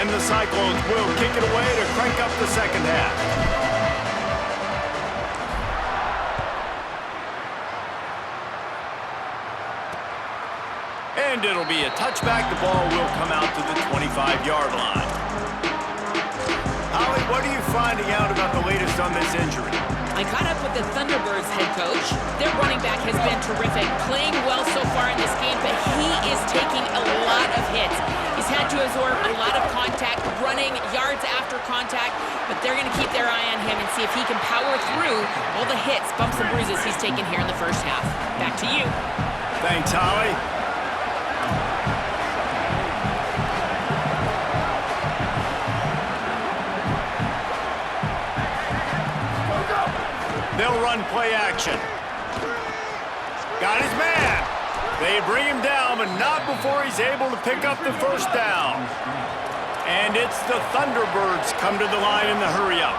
and the Cyclones will kick it away to crank up the second half. And it'll be a touchback. The ball will come out to the 25-yard line. Holly, what are you finding out about the latest on this injury? I caught up with the Thunderbirds head coach. Their running back has been terrific, playing well so far in this game, but he is taking a lot of hits. He's had to absorb a lot of contact, running yards after contact, but they're going to keep their eye on him and see if he can power through all the hits, bumps, and bruises he's taken here in the first half. Back to you. Thanks, Holly. They'll run play action. Got his man. They bring him down, but not before he's able to pick up the first down. And it's the Thunderbirds come to the line in the hurry-up.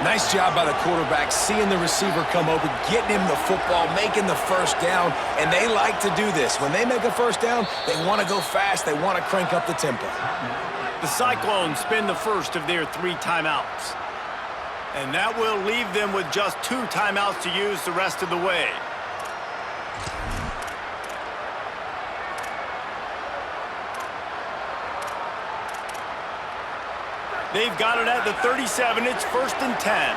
Nice job by the quarterback, seeing the receiver come open, getting him the football, making the first down, and they like to do this. When they make a first down, they want to go fast, they want to crank up the tempo. The Cyclones spend the first of their 3 timeouts. And that will leave them with just 2 timeouts to use the rest of the way. They've got it at the 37. It's 1st and 10.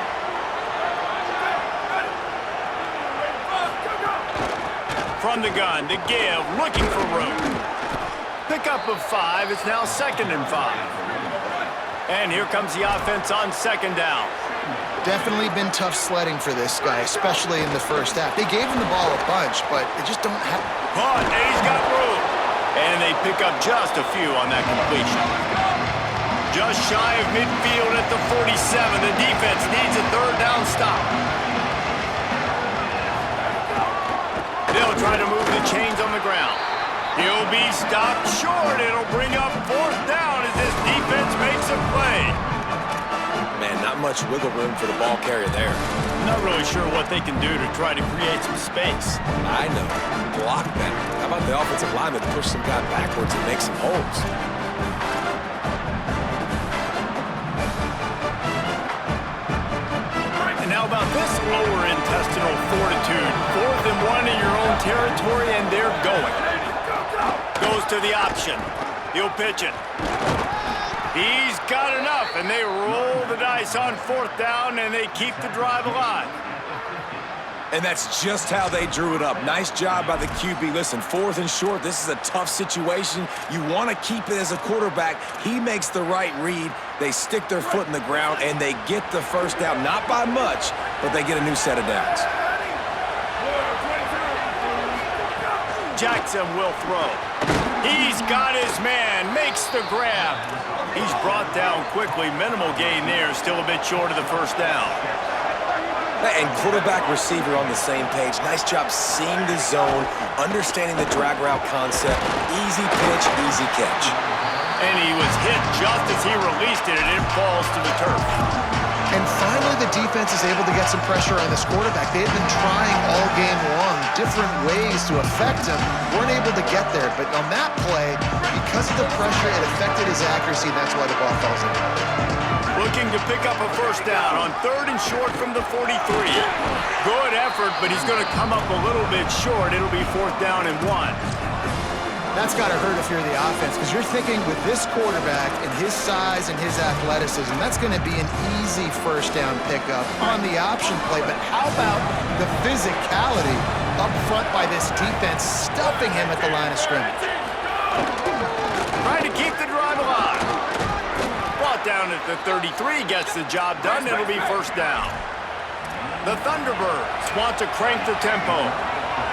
From the gun, to give, looking for room. Pickup of 5. It's now 2nd and 5. And here comes the offense on 2nd down. Definitely been tough sledding for this guy, especially in the first half. They gave him the ball a bunch, but they just don't have... Punt, and he's got room. And they pick up just a few on that completion. Just shy of midfield at the 47. The defense needs a 3rd down stop. They'll try to move the chains on the ground. He'll be stopped short. It'll bring up 4th down as this defense makes a play. Man, not much wiggle room for the ball carrier there. Not really sure what they can do to try to create some space. I know. Block better. How about the offensive lineman push some guy backwards and make some holes? And how about this lower intestinal fortitude? 4th and 1 in your own territory, and they're going. Goes to the option. He'll pitch it. He's got enough, and they roll the dice on 4th down, and they keep the drive alive. And that's just how they drew it up. Nice job by the QB. Listen, 4th and short, this is a tough situation. You want to keep it as a quarterback. He makes the right read. They stick their foot in the ground, and they get the first down. Not by much, but they get a new set of downs. Jackson will throw. He's got his man, makes the grab. He's brought down quickly. Minimal gain there, still a bit short of the first down. And quarterback receiver on the same page. Nice job seeing the zone, understanding the drag route concept. Easy pitch, easy catch. And he was hit just as he released it, and it falls to the turf. And finally, the defense is able to get some pressure on this quarterback. They had been trying all game long different ways to affect him. Weren't able to get there, but on that play, because of the pressure, it affected his accuracy, and that's why the ball falls in. Looking to pick up a first down on 3rd and short from the 43. Good effort, but he's going to come up a little bit short. It'll be 4th down and 1. That's got to hurt if you're the offense, because you're thinking with this quarterback and his size and his athleticism, that's going to be an easy first down pickup on the option play. But how about the physicality up front by this defense, stuffing him at the line of scrimmage? Trying to keep the drive alive. Brought down at the 33, gets the job done. It'll be 1st down. The Thunderbirds want to crank the tempo.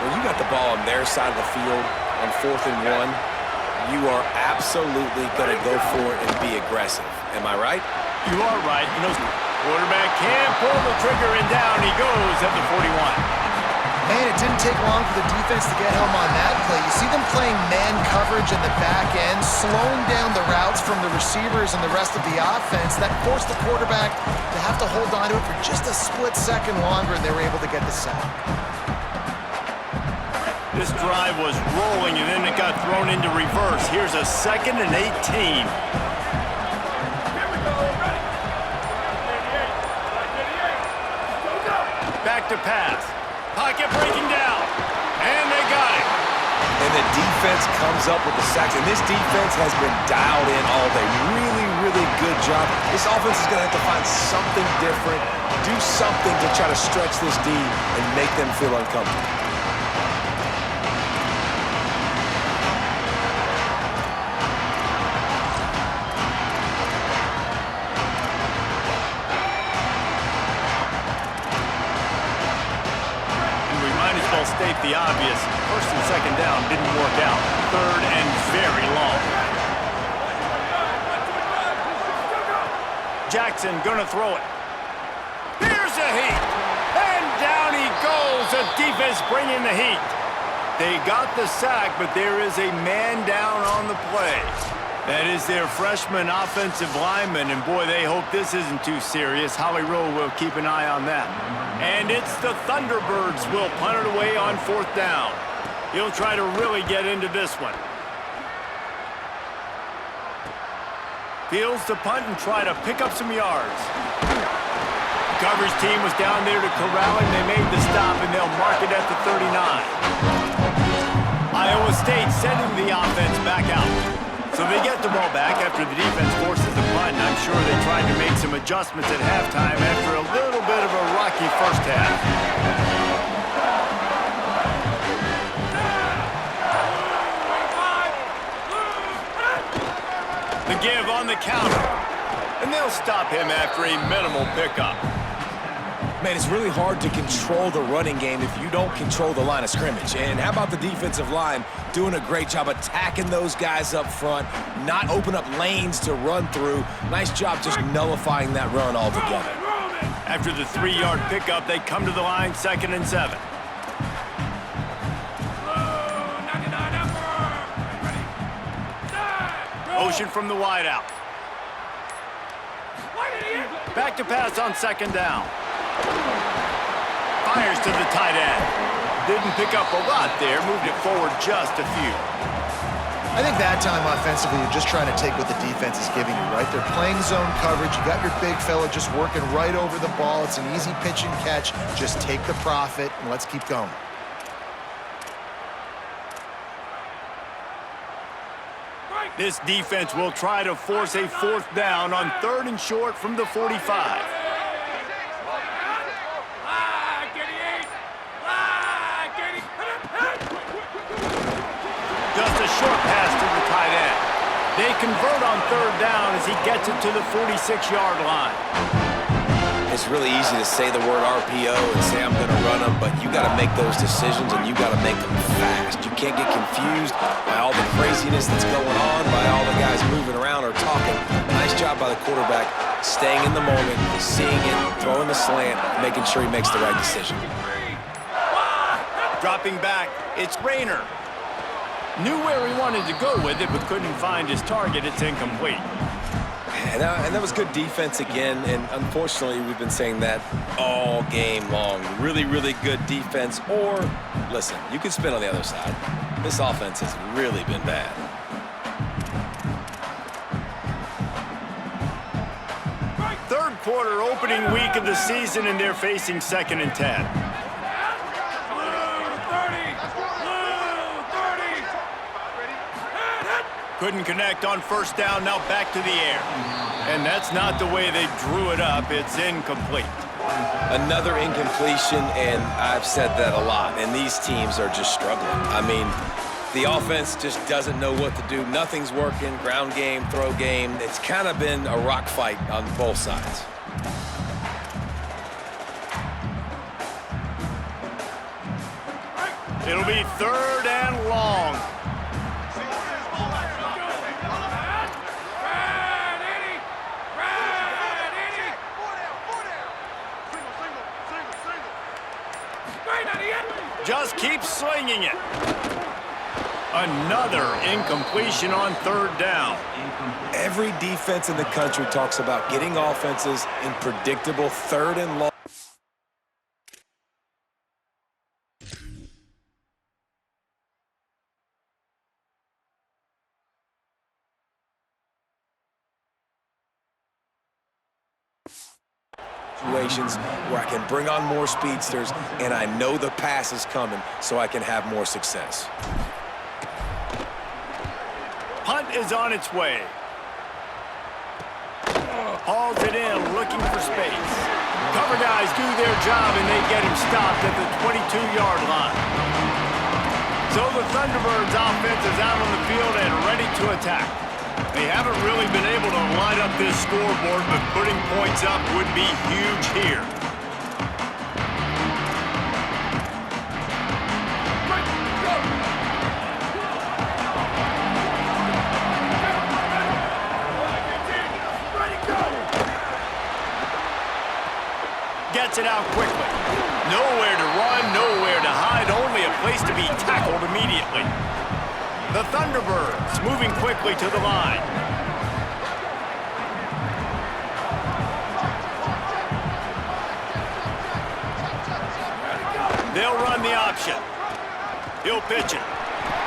When you got the ball on their side of the field on 4th and 1, you are absolutely going to go for it and be aggressive. Am I right? You are right. You know, quarterback can't pull the trigger, and down he goes at the 41. Man, it didn't take long for the defense to get home on that play. You see them playing man coverage in the back end, slowing down the routes from the receivers and the rest of the offense. That forced the quarterback to have to hold on to it for just a split second longer, and they were able to get the sack. This drive was rolling, and then it got thrown into reverse. Here's a 2nd and 18. to pass. Pocket breaking down. And they got it. And the defense comes up with the sacks. And this defense has been dialed in all day. Really, really good job. This offense is going to have to find something different, do something to try to stretch this D and make them feel uncomfortable. State the obvious. First and second down didn't work out. Third and very long. Jackson gonna throw it. Here's a heat. And down he goes. The defense bringing the heat. They got the sack, but there is a man down on the play. That is their freshman offensive lineman, and boy, they hope this isn't too serious. Howie Rowe will keep an eye on that. And it's the Thunderbirds will punt it away on fourth down. He'll try to really get into this one. Fields to punt and try to pick up some yards. The coverage team was down there to corral him. They made the stop, and they'll mark it at the 39. Iowa State sending the offense back out. So they get the ball back after the defense forces the punt. I'm sure they tried to make some adjustments at halftime after a little bit of a rocky first half. The give on the counter. And they'll stop him after a minimal pickup. Man, it's really hard to control the running game if you don't control the line of scrimmage. And how about the defensive line doing a great job attacking those guys up front, not open up lanes to run through. Nice job just nullifying that run altogether. After the 3-yard pickup, they come to the line, 2nd and 7. Motion from the wideout. Back to pass on 2nd down. Fires to the tight end. Didn't pick up a lot there. Moved it forward just a few. I think that time offensively, you're just trying to take what the defense is giving you, right? They're playing zone coverage. You got your big fella just working right over the ball. It's an easy pitch and catch. Just take the profit and let's keep going. This defense will try to force a 4th down on 3rd and short from the 45. Just a short pass to the tight end. They convert on 3rd down as he gets it to the 46-yard line. It's really easy to say the word RPO and say I'm going to run them, but you got to make those decisions and you got to make them fast. You can't get confused by all the craziness that's going on, by all the guys moving around or talking. Nice job by the quarterback, staying in the moment, seeing it, throwing the slant, making sure he makes the right decision. Dropping back, it's Rayner. Knew where he wanted to go with it, but couldn't find his target. It's incomplete. And that was good defense again, and unfortunately, we've been saying that all game long. Really, really good defense, or, listen, you can spin on the other side. This offense has really been bad. Third quarter, opening week of the season, and they're facing 2nd and 10. Couldn't connect on 1st down, now back to the air. And that's not the way they drew it up. It's incomplete. Another incompletion, and I've said that a lot, and these teams are just struggling. I mean, the offense just doesn't know what to do. Nothing's working, ground game, throw game. It's kind of been a rock fight on both sides. It'll be 3rd and long. Just keep slinging it. Another incompletion on 3rd down. Every defense in the country talks about getting offenses in predictable 3rd and long. situations where I can bring on more speedsters, and I know the pass is coming, so I can have more success. Punt is on its way. Hauls it in, looking for space. Cover guys do their job, and they get him stopped at the 22-yard line. So the Thunderbirds offense is out on the field and ready to attack. They haven't really been able to line up this scoreboard, but putting points up would be huge here. Gets it out quickly. Nowhere to run, nowhere to hide, only a place to be tackled immediately. The Thunderbirds moving quickly to the line. They'll run the option. He'll pitch it.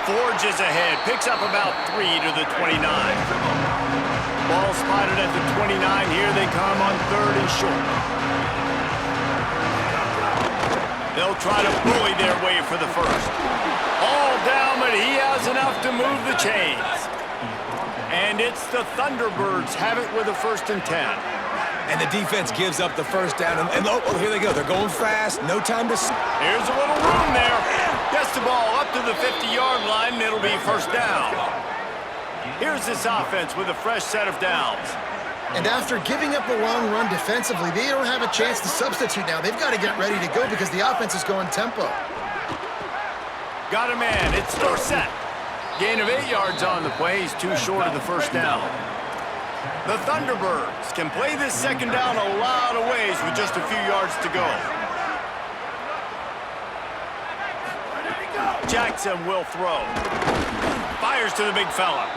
Forges ahead, picks up about 3 to the 29. Ball spotted at the 29. Here they come on 3rd and short. They'll try to bully their way for the first. All down, but he has enough to move the chains. And it's the Thunderbirds have it with a 1st and 10. And the defense gives up the first down. And oh, here they go. They're going fast. No time to... Here's a little room there. Gets the ball up to the 50-yard line, and it'll be 1st down. Here's this offense with a fresh set of downs. And after giving up a long run defensively, they don't have a chance to substitute now. They've got to get ready to go because the offense is going tempo. Got a man. It's Dorsett. Gain of 8 yards on the play. He's too short of the 1st down. The Thunderbirds can play this 2nd down a lot of ways with just a few yards to go. Jackson will throw. Fires to the big fella.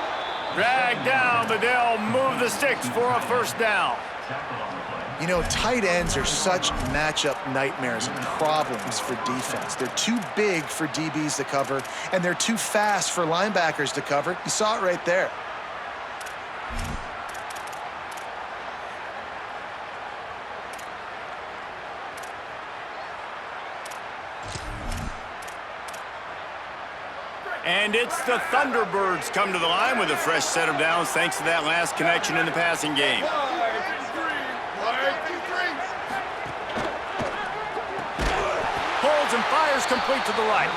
Dragged down, but they'll move the sticks for a 1st down. You know, tight ends are such matchup nightmares and problems for defense. They're too big for DBs to cover, and they're too fast for linebackers to cover. You saw it right there. And it's the Thunderbirds come to the line with a fresh set of downs thanks to that last connection in the passing game. Holds and fires complete to the right.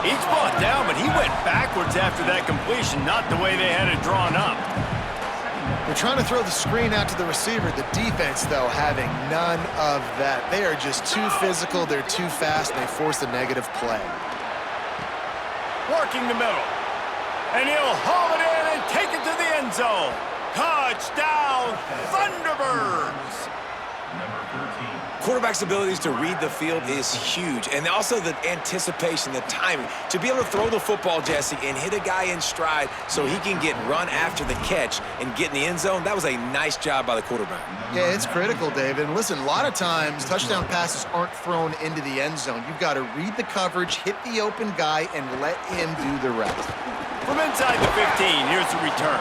He's brought down, but he went backwards after that completion, not the way they had it drawn up. They're trying to throw the screen out to the receiver. The defense, though, having none of that. They are just too physical, they're too fast, and they force a negative play. Working the middle. And he'll haul it in and take it to the end zone. Touchdown, Thunderbirds! Quarterback's abilities to read the field is huge, and also the anticipation, the timing. To be able to throw the football, Jesse, and hit a guy in stride so he can get run after the catch and get in the end zone, that was a nice job by the quarterback. Yeah, it's critical, David. And listen, a lot of times touchdown passes aren't thrown into the end zone. You've got to read the coverage, hit the open guy, and let him do the rest. From inside the 15, here's the return.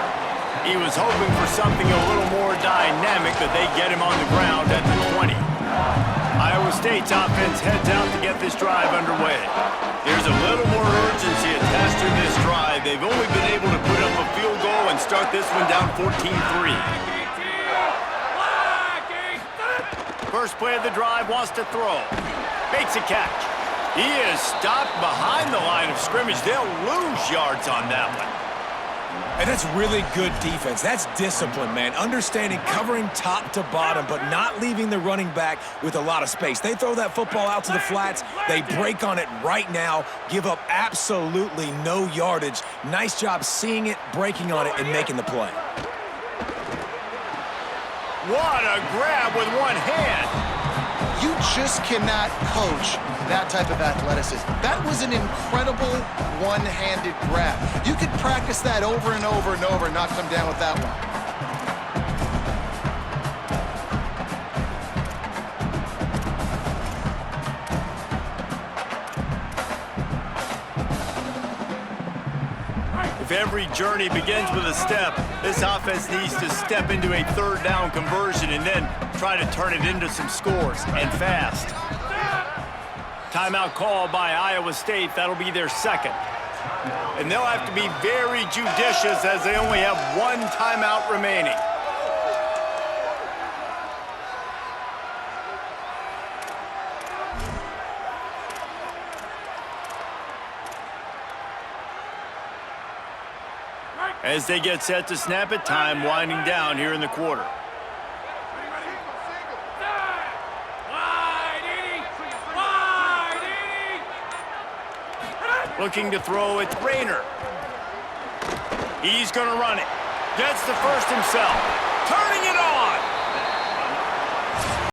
He was hoping for something a little more dynamic, but they get him on the ground at the 20. Iowa State's offense heads out to get this drive underway. There's a little more urgency attached to this drive. They've only been able to put up a field goal and start this one down 14-3. First play of the drive, wants to throw. Makes a catch. He is stopped behind the line of scrimmage. They'll lose yards on that one. And that's really good defense. That's discipline, man. Understanding covering top to bottom, but not leaving the running back with a lot of space. They throw that football out to the flats. They break on it right now, give up absolutely no yardage. Nice job seeing it, breaking on it, and making the play. What a grab with one hand. You just cannot coach that type of athleticism. That was an incredible one-handed grab. You could practice that over and over and over and not come down with that one. If every journey begins with a step, this offense needs to step into a third down conversion and then try to turn it into some scores, and fast. Timeout called by Iowa State. That'll be their second. And they'll have to be very judicious as they only have one timeout remaining. As they get set to snap it, time winding down here in the quarter. Looking to throw, it's Rayner. He's going to run it. Gets the first himself. Turning it on.